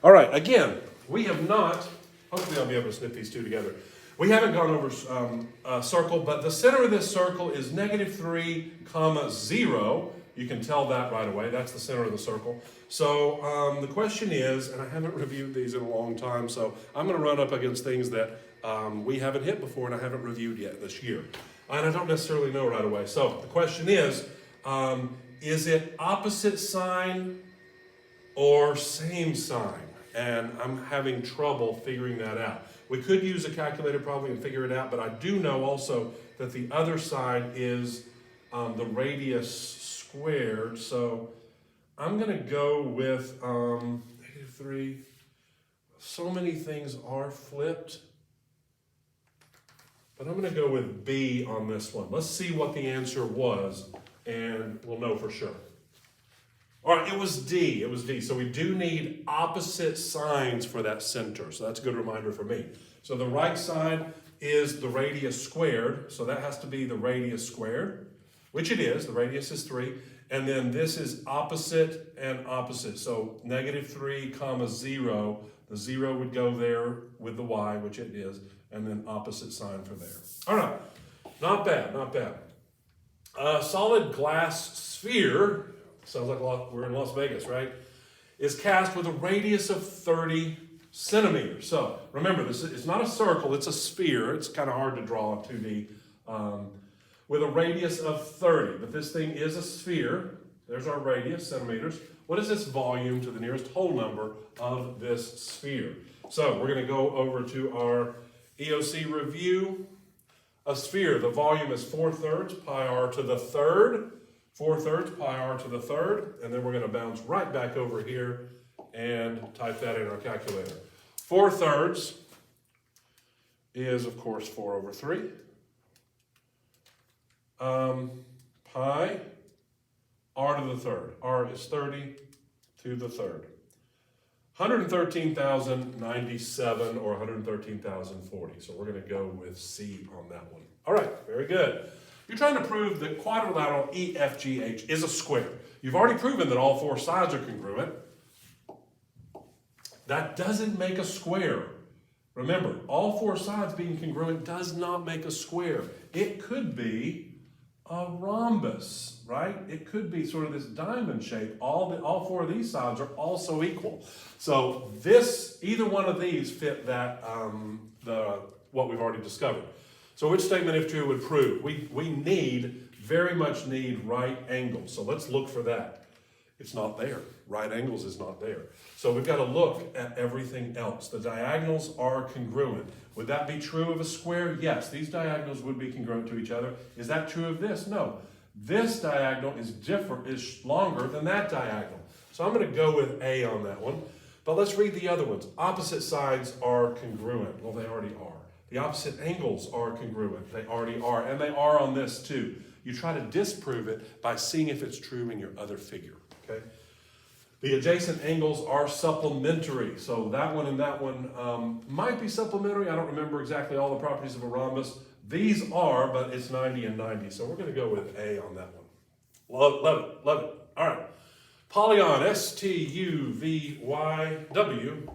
All right, again, we have not, hopefully I'll be able to snip these two together. We haven't gone over a circle, but the center of this circle is -3, 0. You can tell that right away. That's the center of the circle. So the question is, and I haven't reviewed these in a long time, so I'm going to run up against things that we haven't hit before and I haven't reviewed yet this year. And I don't necessarily know right away. So the question is it opposite sign or same sign? And I'm having trouble figuring that out. We could use a calculator probably and figure it out, but I do know also that the other side is the radius squared. So I'm going to go with -3. So many things are flipped, but I'm going to go with B on this one. Let's see what the answer was, and we'll know for sure. All right, it was D. It was D. So we do need opposite signs for that center. So that's a good reminder for me. So the right side is the radius squared. So that has to be the radius squared, which it is. The radius is 3. And then this is opposite and opposite. So -3, 0. The 0 would go there with the y, which it is. And then opposite sign for there. All right. Not bad, not bad. Solid glass sphere. Sounds like we're in Las Vegas, right? Is cast with a radius of 30 centimeters. So remember, it's not a circle, it's a sphere. It's kind of hard to draw in 2D. With a radius of 30. But this thing is a sphere. There's our radius, centimeters. What is this volume to the nearest whole number of this sphere? So we're going to go over to our EOC review. A sphere, the volume is 4/3 pi r to the third. 4/3 pi r to the third, and then we're going to bounce right back over here and type that in our calculator. 4/3 is, of course, 4/3. Pi r to the third. R is 30 to the third. 113,097 or 113,040. So we're going to go with C on that one. All right, very good. You're trying to prove that quadrilateral EFGH is a square. You've already proven that all 4 sides are congruent. That doesn't make a square. Remember, all 4 sides being congruent does not make a square. It could be a rhombus, right? It could be sort of this diamond shape. All 4 of these sides are also equal. So either one of these fit that what we've already discovered. So which statement, if true, would prove? We very much need right angles. So let's look for that. It's not there. Right angles is not there. So we've got to look at everything else. The diagonals are congruent. Would that be true of a square? Yes, these diagonals would be congruent to each other. Is that true of this? No. This diagonal is longer than that diagonal. So I'm going to go with A on that one. But let's read the other ones. Opposite sides are congruent. Well, they already are. The opposite angles are congruent. They already are. And they are on this too. You try to disprove it by seeing if it's true in your other figure. Okay? The adjacent angles are supplementary. So that one and that one might be supplementary. I don't remember exactly all the properties of a rhombus. These are, but it's 90 and 90. So we're going to go with A on that one. Love it. Love it. All right. Polygon STUVYW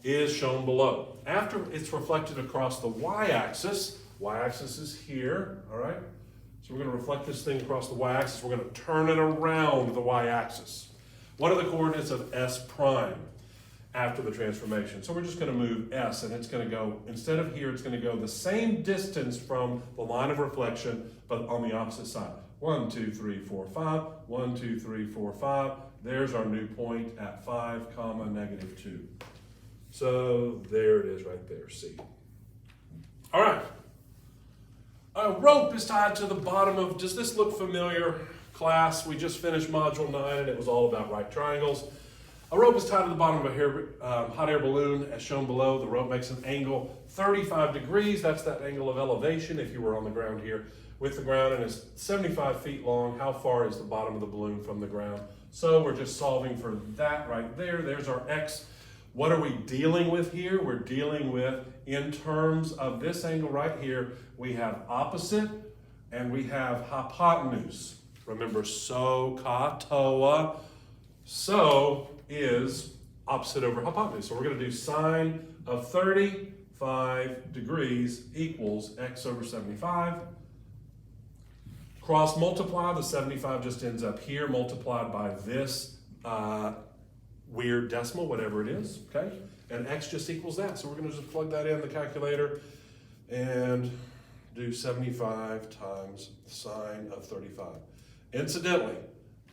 is shown below. After it's reflected across the y-axis is here, all right? So we're going to reflect this thing across the y-axis. We're going to turn it around the y-axis. What are the coordinates of S prime after the transformation? So we're just going to move S, and it's going to go, instead of here, it's going to go the same distance from the line of reflection, but on the opposite side. 1, 2, 3, 4, 5. 1, 2, 3, 4, 5. There's our new point at 5, -2. So there it is right there, C. All right. A rope is tied to the bottom of, does this look familiar, class? We just finished module 9 and it was all about right triangles. A rope is tied to the bottom of a hot air balloon as shown below. The rope makes an angle 35 degrees. That's that angle of elevation if you were on the ground here with the ground, and it's 75 feet long. How far is the bottom of the balloon from the ground? So we're just solving for that right there. There's our X. What are we dealing with here? We're dealing with, in terms of this angle right here, we have opposite and we have hypotenuse. Remember, so, ka, toa, so is opposite over hypotenuse. So we're going to do sine of 35 degrees equals x over 75. Cross multiply, the 75 just ends up here, multiplied by this weird decimal, whatever it is, okay? And x just equals that. So we're going to just plug that in the calculator and do 75 times sine of 35. Incidentally,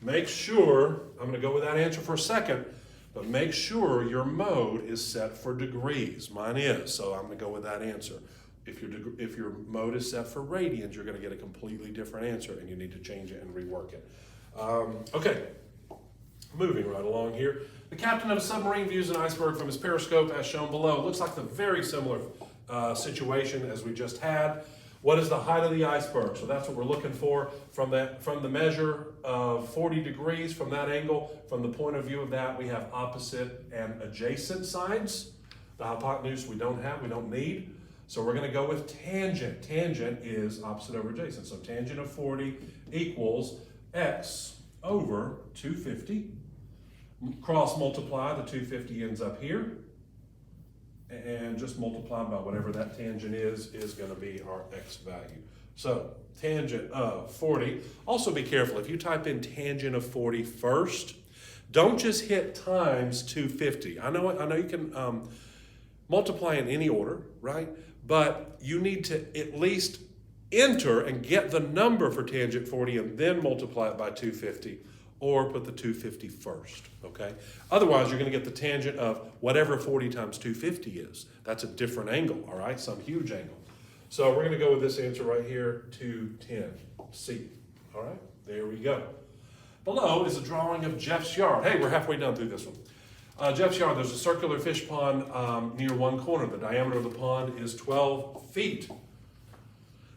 make sure, I'm going to go with that answer for a second, but make sure your mode is set for degrees. Mine is, so I'm going to go with that answer. If your mode is set for radians, you're going to get a completely different answer, and you need to change it and rework it. Okay, moving right along here. The captain of a submarine views an iceberg from his periscope as shown below. Looks like a very similar situation as we just had. What is the height of the iceberg? So that's what we're looking for from the measure of 40 degrees from that angle. From the point of view of that, we have opposite and adjacent sides. The hypotenuse we don't need. So we're going to go with tangent. Tangent is opposite over adjacent. So tangent of 40 equals x over 250. Cross multiply, the 250 ends up here. And just multiply by whatever that tangent is going to be our x value. So tangent of 40. Also be careful, if you type in tangent of 40 first, don't just hit times 250. I know you can multiply in any order, right? But you need to at least enter and get the number for tangent 40 and then multiply it by 250, or put the 250 first, okay? Otherwise, you're going to get the tangent of whatever 40 times 250 is. That's a different angle, all right? Some huge angle. So we're going to go with this answer right here, 210, C. All right, there we go. Below is a drawing of Jeff's yard. Hey, we're halfway done through this one. Jeff's yard, there's a circular fish pond near one corner. The diameter of the pond is 12 feet.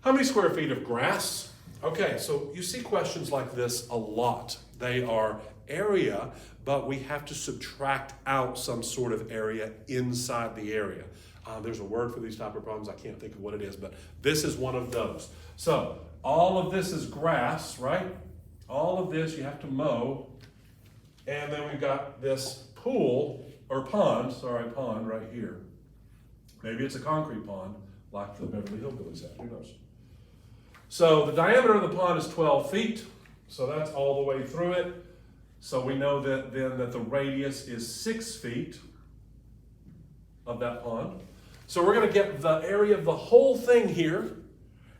How many square feet of grass? Okay, so you see questions like this a lot. They are area, but we have to subtract out some sort of area inside the area. There's a word for these type of problems. I can't think of what it is, but this is one of those. So all of this is grass, right? All of this you have to mow. And then we've got this pool, or pond right here. Maybe it's a concrete pond, like the Beverly Hillbillies have, who knows? So the diameter of the pond is 12 feet, so that's all the way through it. So we know that then that the radius is 6 feet of that pond. So we're going to get the area of the whole thing here,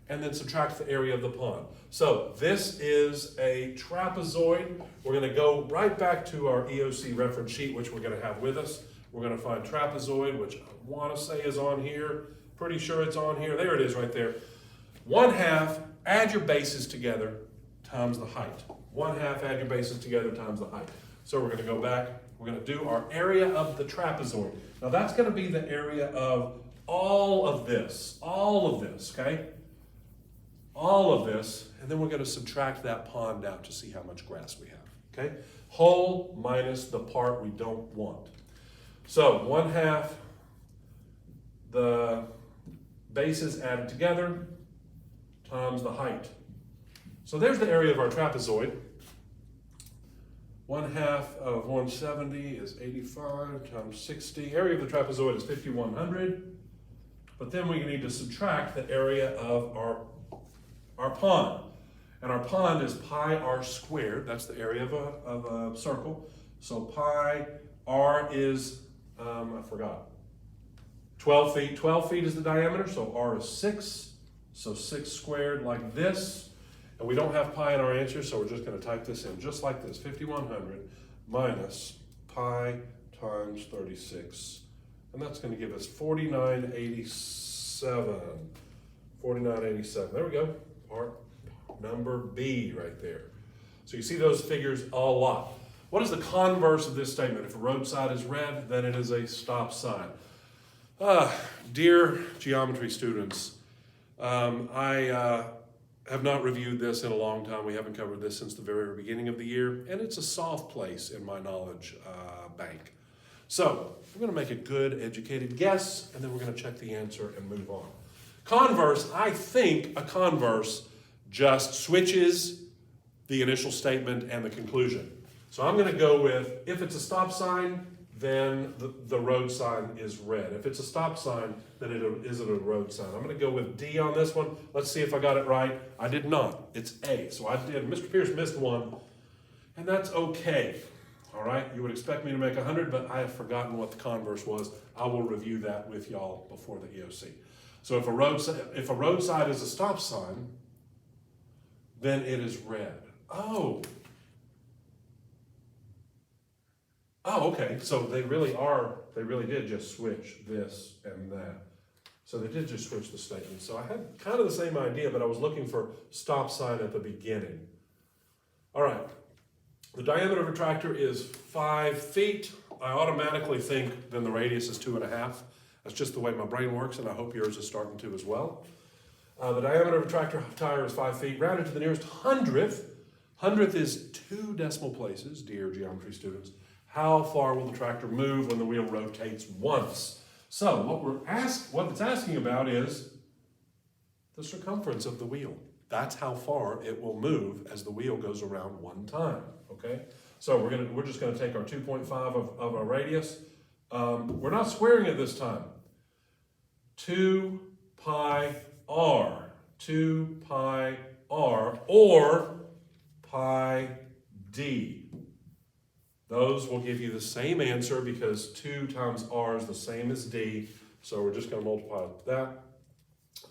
and then subtract the area of the pond. So this is a trapezoid. We're going to go right back to our EOC reference sheet, which we're going to have with us. We're going to find trapezoid, which I want to say is on here. Pretty sure it's on here. There it is right there. 1/2, add your bases together, times the height. 1/2, add your bases together, times the height. So we're going to go back. We're going to do our area of the trapezoid. Now that's going to be the area of all of this, okay? All of this, and then we're going to subtract that pond out to see how much grass we have, okay? Whole minus the part we don't want. So 1/2, the bases added together, times the height. So there's the area of our trapezoid. 1/2 of 170 is 85 times 60. Area of the trapezoid is 5,100. But then we need to subtract the area of our pond. And our pond is pi r squared. That's the area of a circle. So pi r is, I forgot, 12 feet. 12 feet is the diameter, so r is 6. So 6 squared like this. And we don't have pi in our answer, so we're just going to type this in just like this. 5,100 minus pi times 36. And that's going to give us 4987. 4987. There we go. Part number B right there. So you see those figures a lot. What is the converse of this statement? If a road sign is red, then it is a stop sign. Dear geometry students, I have not reviewed this in a long time. We haven't covered this since the very beginning of the year, and it's a soft place in my knowledge bank. So we're going to make a good, educated guess, and then we're going to check the answer and move on. Converse, I think a converse just switches the initial statement and the conclusion. So I'm going to go with, if it's a stop sign, then the road sign is red. If it's a stop sign, then it isn't a road sign. I'm going to go with D on this one. Let's see if I got it right. I did not. It's A. So I did. Mr. Pierce missed one, and that's okay. All right. You would expect me to make 100, but I have forgotten what the converse was. I will review that with y'all before the EOC. So if a road sign is a stop sign, then it is red. Oh, okay, so they really did just switch this and that. So they did just switch the statement. So I had kind of the same idea, but I was looking for stop sign at the beginning. All right, the diameter of a tractor is 5 feet. I automatically think then the radius is 2.5. That's just the way my brain works, and I hope yours is starting to as well. The diameter of a tractor tire is 5 feet, rounded to the nearest hundredth. Hundredth is 2 decimal places, dear geometry students. How far will the tractor move when the wheel rotates once? So what it's asking about is the circumference of the wheel. That's how far it will move as the wheel goes around one time. Okay. So we're just gonna take our 2.5 of our radius. We're not squaring it this time. 2 pi r, 2 pi r, or pi d. Those will give you the same answer because 2 times r is the same as d. So we're just going to multiply that.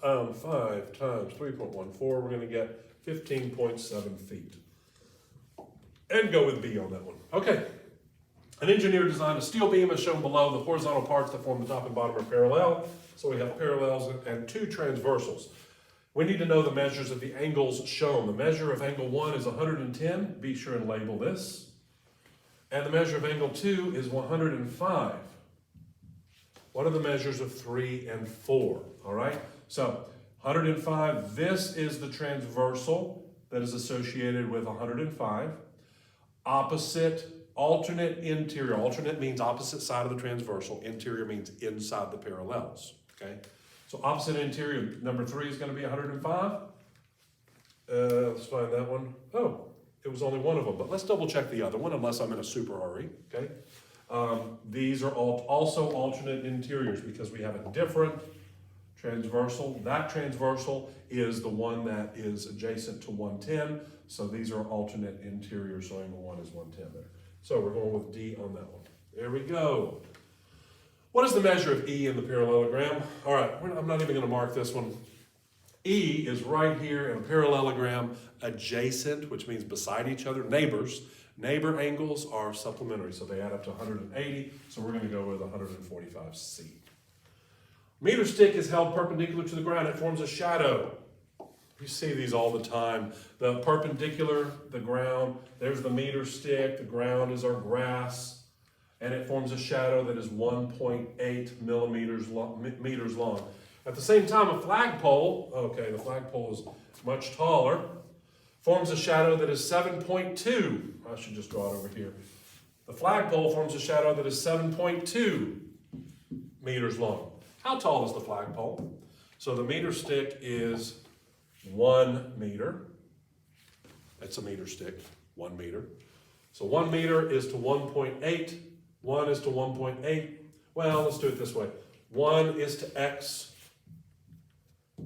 5 times 3.14, we're going to get 15.7 feet. And go with B on that one. Okay. An engineer designed a steel beam as shown below. The horizontal parts that form the top and bottom are parallel. So we have parallels and 2 transversals. We need to know the measures of the angles shown. The measure of angle 1 is 110. Be sure and label this. And the measure of angle 2 is 105. What are the measures of 3 and 4? All right, so 105, this is the transversal that is associated with 105. Opposite, alternate, interior. Alternate means opposite side of the transversal. Interior means inside the parallels, okay? So opposite interior, number 3 is going to be 105. Let's find that one. Oh. It was only one of them, but let's double check the other one unless I'm in a super hurry, okay? These are also alternate interiors because we have a different transversal. That transversal is the one that is adjacent to 110, so these are alternate interiors, so angle 1 is 110 there. So we're going with D on that one. There we go. What is the measure of E in the parallelogram? All right, I'm not even gonna mark this one. E is right here in a parallelogram, adjacent, which means beside each other, neighbors. Neighbor angles are supplementary, so they add up to 180, so we're going to go with 145C. Meter stick is held perpendicular to the ground. It forms a shadow. You see these all the time. The perpendicular, the ground, there's the meter stick, the ground is our grass, and it forms a shadow that is 1.8 meters long. At the same time, a flagpole, okay, the flagpole is much taller, forms a shadow that is 7.2. I should just draw it over here. The flagpole forms a shadow that is 7.2 meters long. How tall is the flagpole? So the meter stick is 1 meter. That's a meter stick, 1 meter. So 1 meter is to 1.8. 1 is to 1.8. Well, let's do it this way. 1 is to x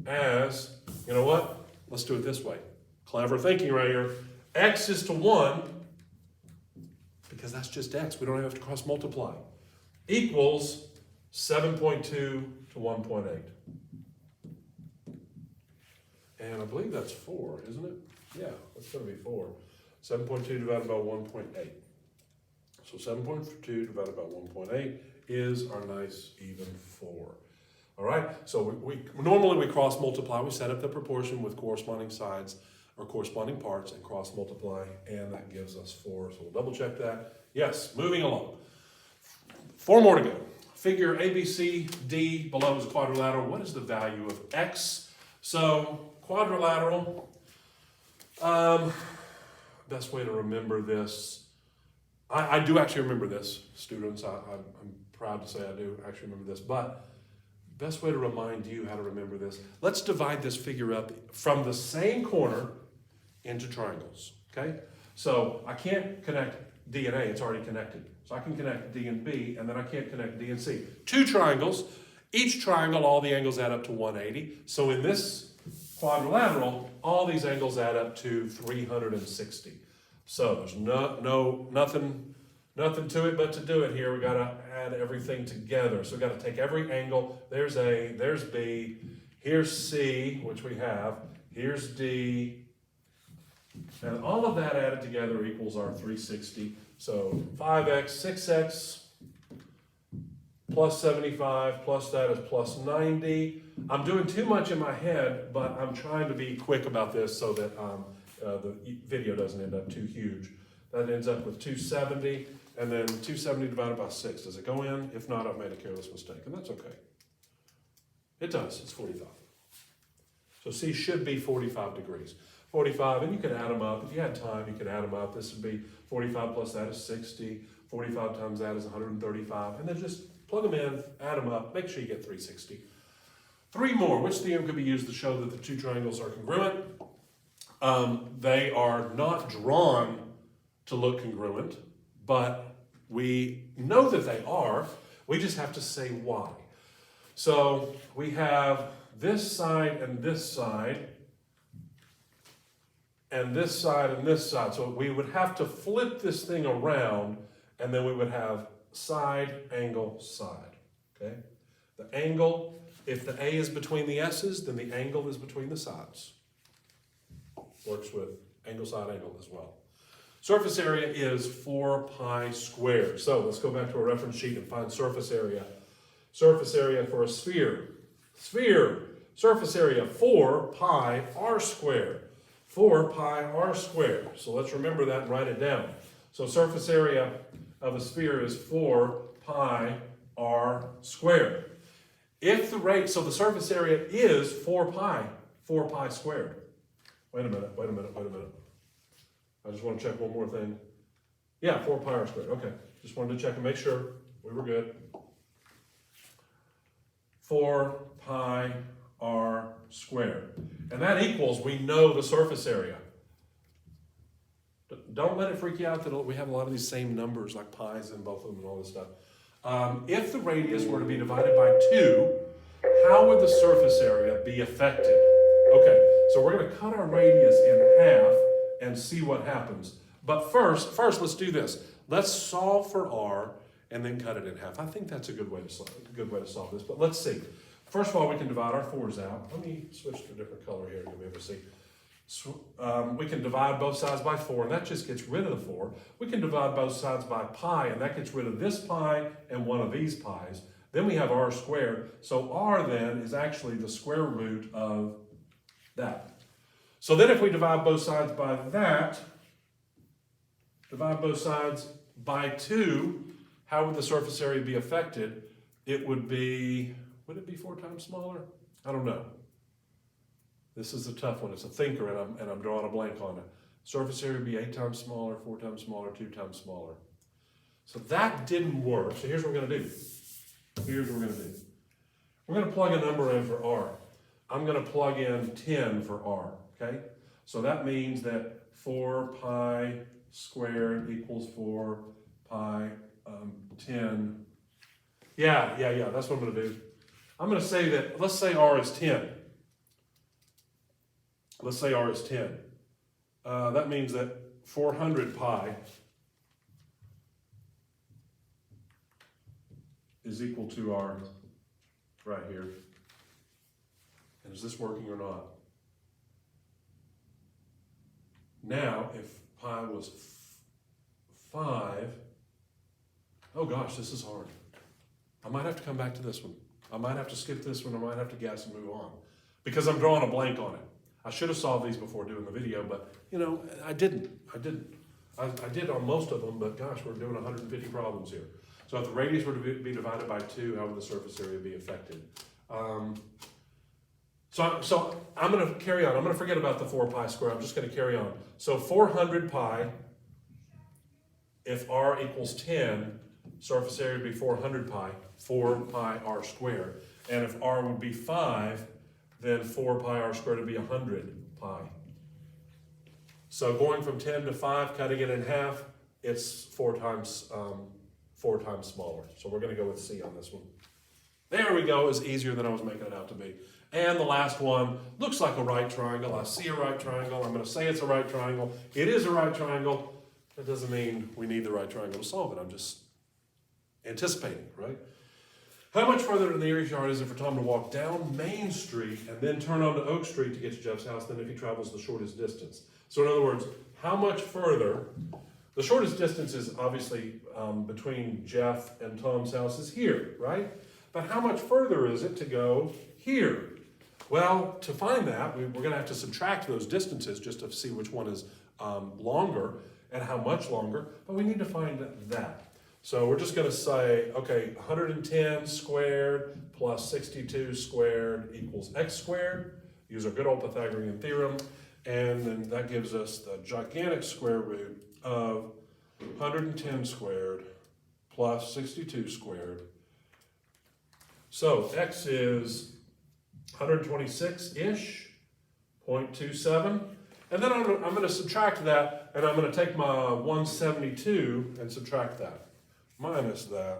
as, you know what? Let's do it this way. Clever thinking right here. X is to 1, because that's just x. We don't have to cross multiply. Equals 7.2 to 1.8. And I believe that's 4, isn't it? Yeah, that's going to be 4. 7.2 divided by 1.8. So 7.2 divided by 1.8 is our nice even 4. All right, so we normally cross multiply. We set up the proportion with corresponding sides or corresponding parts and cross multiply, and that gives us 4. So we'll double check that. Yes, moving along. 4 more to go. Figure ABCD below is a quadrilateral. What is the value of x? So quadrilateral, best way to remember this. I do actually remember this, students. I'm proud to say I do actually remember this, but best way to remind you how to remember this, let's divide this figure up from the same corner into triangles, okay? So I can't connect D and A, it's already connected. So I can connect D and B, and then I can't connect D and C. Two triangles, each triangle, all the angles add up to 180. So in this quadrilateral, all these angles add up to 360. So there's nothing to it but to do it here. We gotta add everything together. So we gotta take every angle. There's A, there's B, here's C, which we have, here's D, and all of that added together equals our 360. So 5x, 6x, plus 75, plus that is plus 90. I'm doing too much in my head, but I'm trying to be quick about this so that the video doesn't end up too huge. That ends up with 270, and then 270 divided by 6. Does it go in? If not, I've made a careless mistake, and that's okay. It does, it's 45. So C should be 45 degrees. 45, and you could add them up. If you had time, you could add them up. This would be 45 plus that is 60. 45 times that is 135. And then just plug them in, add them up, make sure you get 360. Three more. Which theorem could be used to show that the two triangles are congruent? They are not drawn to look congruent, but we know that they are. We just have to say why. So we have this side and this side, and this side and this side. So we would have to flip this thing around, and then we would have side, angle, side, okay? The angle, if the A is between the S's, then the angle is between the sides. Works with angle, side, angle as well. Surface area is 4 pi squared. So let's go back to our reference sheet and find surface area. Surface area for a sphere. Sphere, surface area 4 pi r squared. 4 pi r squared. So let's remember that and write it down. So surface area of a sphere is 4 pi r squared. If the rate, so the surface area is 4 pi squared. Wait a minute. I just want to check one more thing. Yeah, 4 pi r squared. Okay, just wanted to check and make sure we were good. 4 pi r squared. And that equals, we know the surface area. Don't let it freak you out that we have a lot of these same numbers like pi's in both of them and all this stuff. If the radius were to be divided by 2, how would the surface area be affected? Okay, so we're going to cut our radius in half and see what happens. But first, let's do this. Let's solve for r and then cut it in half. I think that's a good way to solve this, but let's see. First of all, we can divide our 4's out. Let me switch to a different color here. You'll be able to see. So, we can divide both sides by 4, and that just gets rid of the 4. We can divide both sides by pi, and that gets rid of this pi and one of these pi's. Then we have r squared. So r then is actually the square root of that. So then if we divide both sides by that, divide both sides by 2, how would the surface area be affected? It would be, would it be 4 times smaller? I don't know. This is a tough one. It's a thinker, and I'm drawing a blank on it. Surface area would be 8 times smaller, 4 times smaller, 2 times smaller. So that didn't work. So here's what we're going to do. We're going to plug a number in for r. I'm going to plug in 10 for r, okay? So that means that 4 pi squared equals 4 pi 10. Yeah, that's what I'm going to do. I'm going to say that, let's say r is 10. Let's say r is 10. That means that 400 pi is equal to r right here. And is this working or not? Now, if pi was 5, oh gosh, this is hard. I might have to come back to this one. I might have to skip this one. I might have to guess and move on because I'm drawing a blank on it. I should have solved these before doing the video, but you know, I didn't. I did on most of them, but gosh, we're doing 150 problems here. So if the radius were to be divided by 2, how would the surface area be affected? So I'm going to carry on. I'm going to forget about the 4 pi squared. I'm just going to carry on. So 400 pi, if r equals 10, surface area would be 400 pi, 4 pi r squared. And if r would be 5, then 4 pi r squared would be 100 pi. So going from 10 to 5, cutting it in half, it's 4 times smaller. So we're going to go with C on this one. There we go. It's easier than I was making it out to be. And the last one looks like a right triangle. I see a right triangle. I'm going to say it's a right triangle. It is a right triangle. That doesn't mean we need the right triangle to solve it. I'm just anticipating, right? How much further to the nearest yard is it for Tom to walk down Main Street and then turn onto Oak Street to get to Jeff's house than if he travels the shortest distance? So in other words, how much further? The shortest distance is obviously between Jeff and Tom's house is here, right? But how much further is it to go here? Well, to find that, we're going to have to subtract those distances just to see which one is longer and how much longer, but we need to find that. So we're just going to say, okay, 110 squared plus 62 squared equals x squared. Use our good old Pythagorean theorem, and then that gives us the gigantic square root of 110 squared plus 62 squared. So x is 126-ish, 0.27. And then I'm going to subtract that, and I'm going to take my 172 and subtract that, minus that.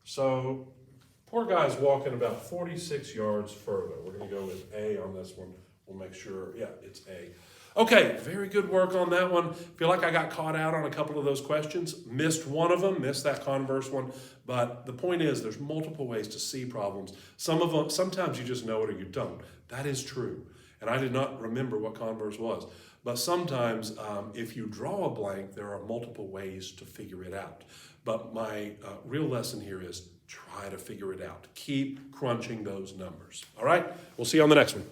So poor guy's walking about 46 yards further. We're going to go with A on this one. We'll make sure, yeah, it's A. Okay, very good work on that one. Feel like I got caught out on a couple of those questions. Missed one of them, missed that converse one. But the point is, there's multiple ways to see problems. Some of them, sometimes you just know it or you don't. That is true. And I did not remember what converse was. But sometimes, if you draw a blank, there are multiple ways to figure it out. But my real lesson here is try to figure it out. Keep crunching those numbers. All right? We'll see you on the next one.